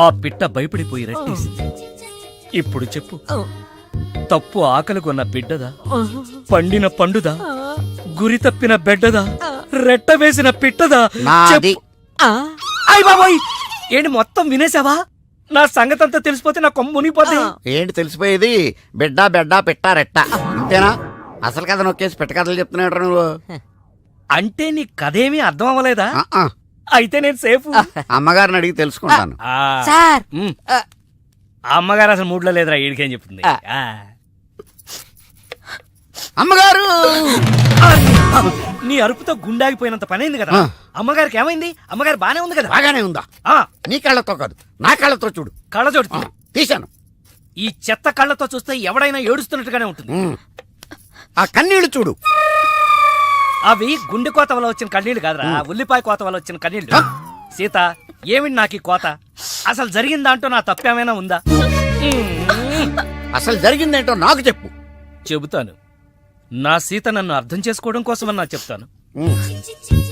ఆ పిట్ట భయపడిపోయి రట్టేసింది. ఇప్పుడు చెప్పు, తప్పు ఆకలి కొన్న బిడ్డదా, పండిన పండుదా, గురి తప్పిన బిడ్డదా, రెట్ట వేసిన పిట్టదా? నాది. అయ్ బాబోయ్, ఏంటి మొత్తం వినేసావా? నా సంగతి అంతా తెలిసిపోతే నా కొమ్ము మునిగిపోద్ది. ఏంటి తెలిసిపోయేది? బిడ్డ బెడ్డ పెట్ట రెట్ట అంతేనా? అసలు కథ నొక్కేసి పెట్ట కథలు చెప్తున్నాడు నువ్వు. అంటే నీ కథేమీ అర్థం అవ్వలేదా? అయితే నేను సేఫ్. అమ్మగారిని అడిగి తెలుసుకుంటాను. సార్ అమ్మగారు అసలు మూడ్లో లేదురా, ఈడికేం చెప్తుంది. అమ్మగారు, నీ అరుపుతో గుండాగిపోయినంత పనైంది కదా. అమ్మగారికి ఏమైంది? అమ్మగారు బానే ఉంది కదా? బాగానే ఉందా? నీ కళ్ళతో కాదు, నా కళ్ళతో చూడు. కళ్ళజోడు తీశాను. ఈ చెత్త కళ్ళతో చూస్తే ఎవడైనా ఏడుస్తున్నట్టుగానే ఉంటుంది. ఆ కన్నీళ్లు చూడు. అవి గుండె కోత వల్ల వచ్చిన కన్నీళ్లు కాదురా, ఉల్లిపాయ కోత వల్ల వచ్చిన కన్నీళ్లు. సీత, ఏమిటి నాకు ఈ కోత? అసలు జరిగిన దాంట్లో నా తప్పేమైనా ఉందా? అసలు జరిగిందేంటో నాకు చెప్పు. చెబుతాను. నా సీత నన్ను అర్థం చేసుకోవడం కోసమని నా చెప్తాను.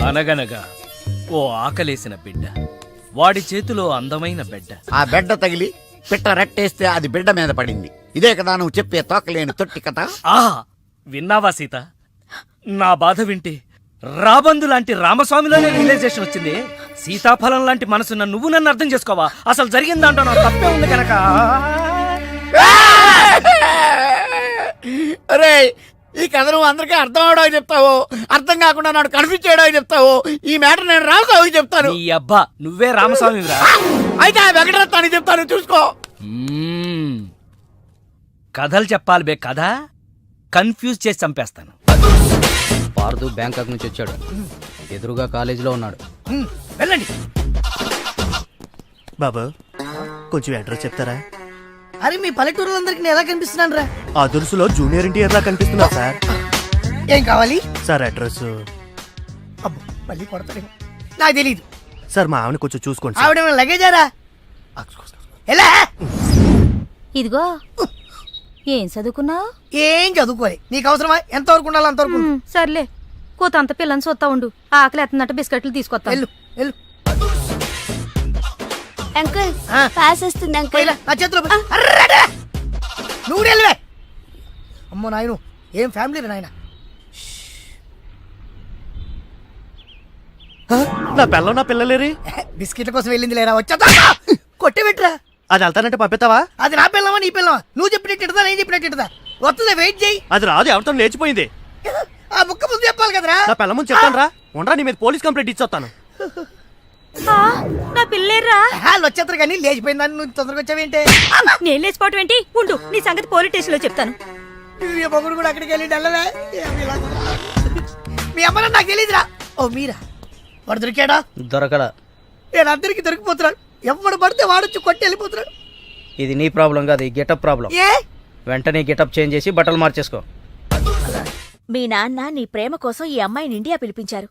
అనగనగా ఓ ఆకలేసిన బిడ్డ, వాడి చేతిలో అందమైన బిడ్డ. ఆ బిడ్డ తగిలి పిట్ట రెట్టేస్తే అది బిడ్డ మీద పడింది. ఇదే కదా నువ్వు చెప్పే తోకలేని తొట్టి కథ? విన్నావా సీత? నా బాధ వింటే రాబందు లాంటి రామస్వామిలోనే రియలైజేషన్ వచ్చింది. సీతాఫలం లాంటి మనసున్న నువ్వు నన్ను అర్థం చేసుకోవా? అసలు జరిగిన దాంట్లో నా తప్పే ఉంది కనుక. అరే, ఈ కథ నువ్వు అందరికీ అర్థం అవడానికి చెప్తావు, అర్థం కాకుండా నాడు కన్ఫ్యూజ్ చేయడానికి చెప్తావు. ఈ మ్యాటర్ నేను రామస్వామికి చెప్తాను. ఈ అబ్బా, నువ్వే రామస్వామి రా. అయితే ఆ వెంకటరత్నానికి చెప్తాను, చూసుకో. కథలు చెప్పాలి బే, కథ కన్ఫ్యూజ్ చేసి చంపేస్తాను. పార్దు బ్యాంకాక్ నుంచి వచ్చాడు, ఎదురుగా కాలేజీలో ఉన్నాడు. వెళ్ళండి. బాబు, కొంచెం అడ్రస్ చెప్తారా? అరే, మీ పల్లెటూరులందరికీ నేను ఎలా కనిపిస్తున్నాను రా? ఆ దురుసులో జూనియర్ ఎన్టీఆర్ లా కనిపిస్తున్నా సార్. ఏం కావాలి సార్? అడ్రస్. అబ్బో, మళ్ళీ కొడతాడు. నాకు తెలియదు సార్, మా ఆవిడ కొంచెం చూసుకోండి. ఆవిడ లగేజారా? ఎలా? ఇదిగో, ఏం చదువుకున్నావు? ఏం చదువుకోలే. నీకు అవసరమా? ఎంతవరకు ఉండాలి అంతవరకు. సర్లే, కూతంత పిల్లని చూస్తా ఉండు. ఆకలి ఎత్తున్నట్టు బిస్కెట్లు తీసుకొస్తా. వెళ్ళు వెళ్ళు. అంకుల్, పాస్ వస్తుంది అంకుల్. నా చేతిలో నువ్వు వెళ్ళవే. అమ్మో నాయను, ఏం ఫ్యామిలీ నాయన. నా పిల్ల, నా పిల్లలేరి? బిస్కెట్ల కోసం వెళ్ళింది లేరా? వచ్చా కొట్టే పెట్టరా. అది వెళ్తానంటే పంపిస్తావా? అది నా పిల్లవా నీ పిల్లవా? నువ్వు చెప్పినట్టు నేను చెప్పినట్టు వస్తుందా? వెయిట్ చేయి. అది రాదు, ఎవరితో లేచిపోయింది. ఆ బుక్క ముందు చెప్పాలి కదరా. నా పిల్ల ముందు చెప్తాను రా. ఉండరా, నీ మీద పోలీస్ కంప్లైంట్ ఇచ్చొస్తాను. నా పిల్లేర్రా. వాళ్ళు వచ్చేస్తారు కానీ లేచిపోయిందని నువ్వు తొందరగా వచ్చావేంటే? నేను లేచిపోవటం ఏంటి? ఉండు, నీ సంగతి పోలీస్ స్టేషన్ లో చెప్తాను. మొగుడు కూడా అక్కడికి వెళ్ళి డల్లవే. మీ అమ్మ నాకు తెలియదురా. ఓ మీరా, వాడు దొరికాడా? దొరకడా? నేను అందరికి దొరికిపోతున్నాడు. ఎవడు పడితే వాడొచ్చి కొట్టి వెళ్ళిపోతున్నాడు. ఇది నీ ప్రాబ్లం కాదు, గెటప్ ప్రాబ్లం. ఏ? వెంటనే గెటప్ చేంజ్ చేసి బట్టలు మార్చేసుకో. మీ నాన్న నీ ప్రేమ కోసం ఈ అమ్మాయిని ఇండియా పిలిపించారు.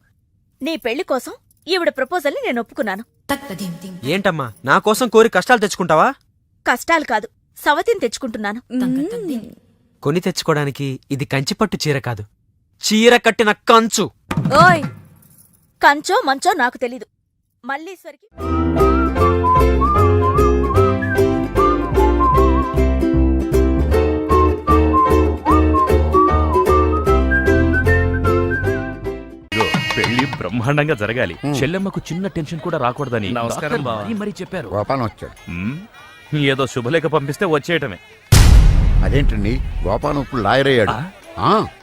నీ పెళ్లి కోసం ఈవిడ ప్రపోజల్ని నేను ఒప్పుకున్నాను. ఏంటమ్మా, నా కోసం కోరి కష్టాలు తెచ్చుకుంటావా? కష్టాలు కాదు, సవతిని తెచ్చుకుంటున్నాను. కొని తెచ్చుకోవడానికి ఇది కంచిపట్టు చీర కాదు, చీర కట్టిన కంచు. ఓయ్, కంచో మంచో నాకు తెలీదు. మల్లీశ్వరికి పెళ్లి బ్రహ్మాండంగా జరగాలి. చెల్లెమ్మకు చిన్న టెన్షన్ కూడా రాకూడదని నమస్కారం మరి చెప్పారు. గోపాలం వచ్చాడు. ఏదో శుభలేఖ పంపిస్తే వచ్చేయటమే. అదేంటండి, గోపాలం ఇప్పుడు లాయర్ అయ్యాడు.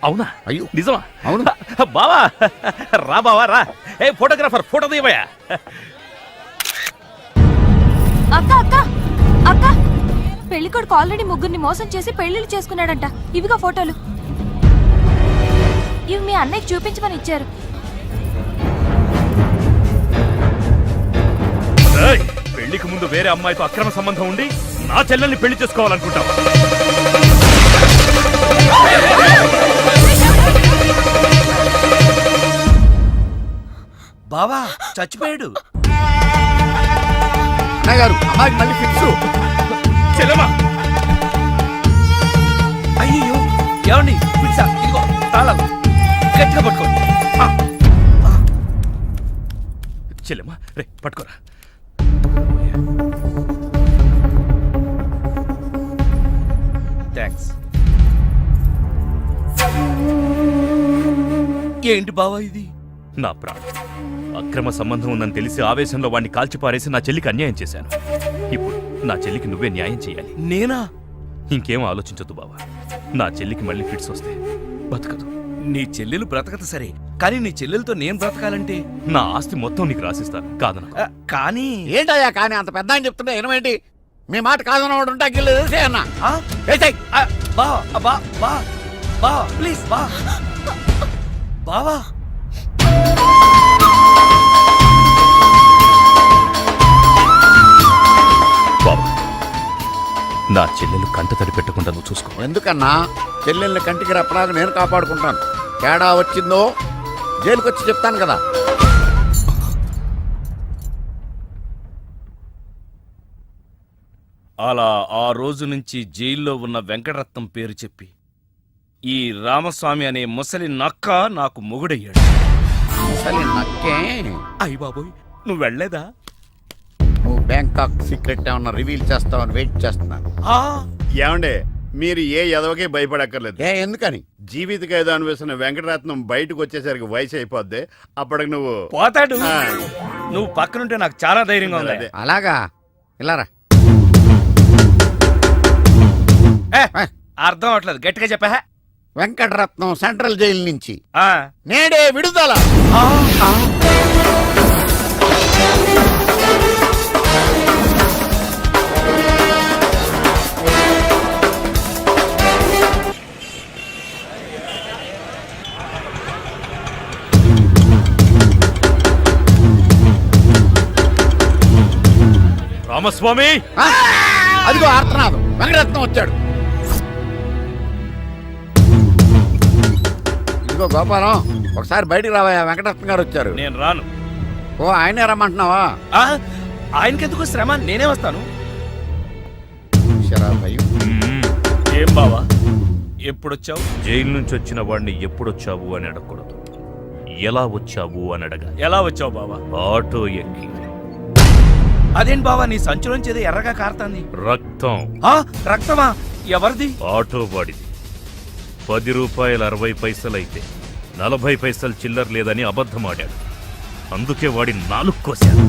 అవునా? అయ్యో, నిజమా? అవును. బావా రా, బావా రా. ఏ ఫోటోగ్రాఫర్, ఫోటో తీయవయ్యా. అక్క అక్క అక్క, పెళ్లికొడుకు ఆల్రెడీ ముగ్గురిని మోసం చేసి పెళ్లిళ్ళు చేసుకున్నాడంట. ఇవిగా ఫోటోలు. ఇవి మీ అన్నయ్యకి చూపించమని ఇచ్చారు. పెళ్లికి ముందు వేరే అమ్మాయితో అక్రమ సంబంధం ఉండి నా చెల్లెల్ని పెళ్లి చేసుకోవాలనుకుంటావా? బావా చచ్చిపోయాడు. గారు, అమ్మాయికి మళ్ళీ ఫిక్స్. చెల్లెమ్మా, అయ్యో, ఏమండి? ఇదిగో తాళాలు గట్టిగా పట్టుకోండి. చెల్లెమ్మా, రే పట్టుకోరా. ఏంటి బావా ఇది? నా ప్రాణం అక్రమ సంబంధం ఉందని తెలిసి ఆవేశంలో వాడిని కాల్చిపారేసి నా చెల్లికి అన్యాయం చేశాను. ఇప్పుడు నా చెల్లికి నువ్వే న్యాయం చేయాలి. నేనా? ఇంకేం ఆలోచించొద్దు బావా. నా చెల్లికి మళ్ళీ ఫిట్స్ వస్తే బతకదు. నీ చెల్లెలు బ్రతకదు సరే, కానీ నీ చెల్లెలతో నేను బ్రతకాలంటే నా ఆస్తి మొత్తం నీకు రాసిస్తాను. కాదన కానీ ఏంటయ్యా కానీ అంత పెద్ద అని చెప్తుంటే ఏమేంటి? మీ మాట కాదన్నవాడు ఉంటా గిల్లేసే అన్న. బా ప్లీజ్ బా బావా. బావా, నా చెల్లెలు కంట తడి పెట్టకుండా నువ్వు చూసుకో. ఎందుకన్నా? చెల్లెల్ని కంటికి రెప్పలాగా నేను కాపాడుకుంటాను. తేడా వచ్చిందో జైలుకొచ్చి చెప్తాను కదా. అలా ఆ రోజు నుంచి జైల్లో ఉన్న వెంకటరత్నం పేరు చెప్పి ఈ రామస్వామి అనే ముసలి నక్క నాకు మొగుడయ్యాడు. ముసలి నక్కే? అయ్య బాబోయ్, నువ్వు వెళ్ళలేదా? నువ్వు బ్యాంకాక్ సీక్రెట్ ఏమన్నా రివీల్ చేస్తావని వెయిట్ చేస్తున్నాను. ఏమండే, మీరు ఏ ఎదవకే భయపడక్కర్లేదు. ఎందుకని? జీవిత ఖైదు అనిపిస్తున్న వెంకటరత్నం బయటకు వచ్చేసరికి వయసు అయిపోద్ది. అప్పటికి నువ్వు పోతాడు. నువ్వు పక్కనుంటే నాకు చాలా ధైర్యంగా ఉంది. అలాగా? ఇలారా. అర్థం అవట్లేదు, గట్టిగా చెప్పా. వెంకటరత్నం సెంట్రల్ జైలు నుంచి నేడే విడుదల. రామస్వామి, అదిగో ఆర్తనాదం. వెంకటరత్నం వచ్చాడు. ఇదిగో గోపాలం, ఒకసారి బయటికి రావయ్యా. వెంకటరత్నం గారు వచ్చారు. నేను రాను. ఓ, ఆయనే రమ్మంటున్నావా? ఆయనకెందుకు శ్రమ, నేనే వస్తాను. భయం. ఏం బావా, ఎప్పుడొచ్చావు? జైలు నుంచి వచ్చిన వాడిని ఎప్పుడొచ్చావు అని అడగకూడదు, ఎలా వచ్చావు అని అడగాలి. ఎలా వచ్చావు బావా? ఆటో ఎక్కి. అదేంటి బావా, నీ సంచులోంచి ఏదో ఎర్రగా కారుతాంది. రక్తం. రక్తమా? ఎవరిది? ఆటో వాడిది. 10 రూపాయలు 60 పైసలైతే 40 పైసలు చిల్లర లేదని అబద్ధమాడాడు. అందుకే వాడి 4 కోశాడు.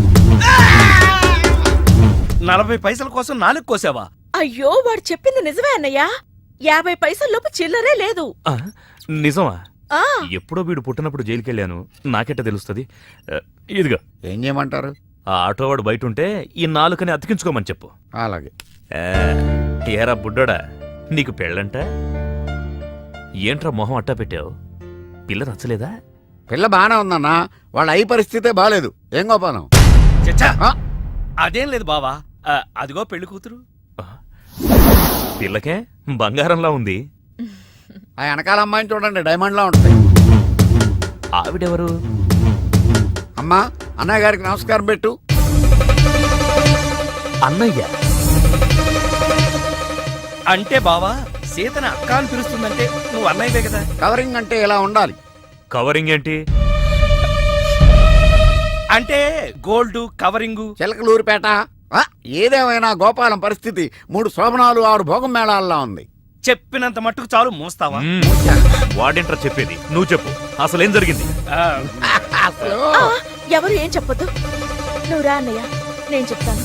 40 పైసల కోసం 4 కోసావా? అయ్యో, వాడు చెప్పింది నిజమే అన్నయ్యా. 50 పైసల్లోపు చిల్లరే లేదు. నిజమా? ఆ ఎప్పుడో వీడు పుట్టినప్పుడు జైలుకెళ్ళాను, నాకెట్ట తెలుస్తుంది? ఇదిగో. ఏం చేయమంటారు? ఆ ఆటోవాడు బయట ఉంటే ఈ 4 అతికించుకోమని చెప్పు. అలాగే. ఏరా బుడ్డోడా, నీకు పెళ్ళంట? ఏంట్రా మొహం అట్టా పెట్టావు? పిల్ల నచ్చలేదా? పిల్ల బానే ఉందన్నా, వాళ్ళ అయి పరిస్థితే బాలేదు. ఏం గోపాలం? చచ్చా, అదేం లేదు బావా. అదిగో పెళ్లి కూతురు. పిల్లకే బంగారంలా ఉంది. ఆ వెనకాల అమ్మాయిని చూడండి, డైమండ్ లా ఉంటుంది. ఆవిడెవరు? అమ్మా, అన్నయ్య గారికి నమస్కారం పెట్టు. అన్నయ్య అంటే బావా, సీతను అక్క అని పిలుస్తుందంటే నువ్వు అన్నయ్యవే కదా. కవరింగ్ అంటే ఇలా ఉండాలి. కవరింగ్ ఏంటి? అంటే గోల్డ్ కవరింగు. చిలకలూరిపేట. ఏదేమైనా గోపాలం పరిస్థితి 3 శోభనాలు 6 భోగం మేళాల్లో ఉంది. చెప్పినంత మట్టుకు చాలు, మోస్తావా? వాడేంట్రా చెప్పేది? నువ్వు చెప్పు, అసలేం జరిగింది? ఎవరు ఏం చెప్పొద్దు. నువ్వు రా అన్నయ్య, నేను చెప్తాను.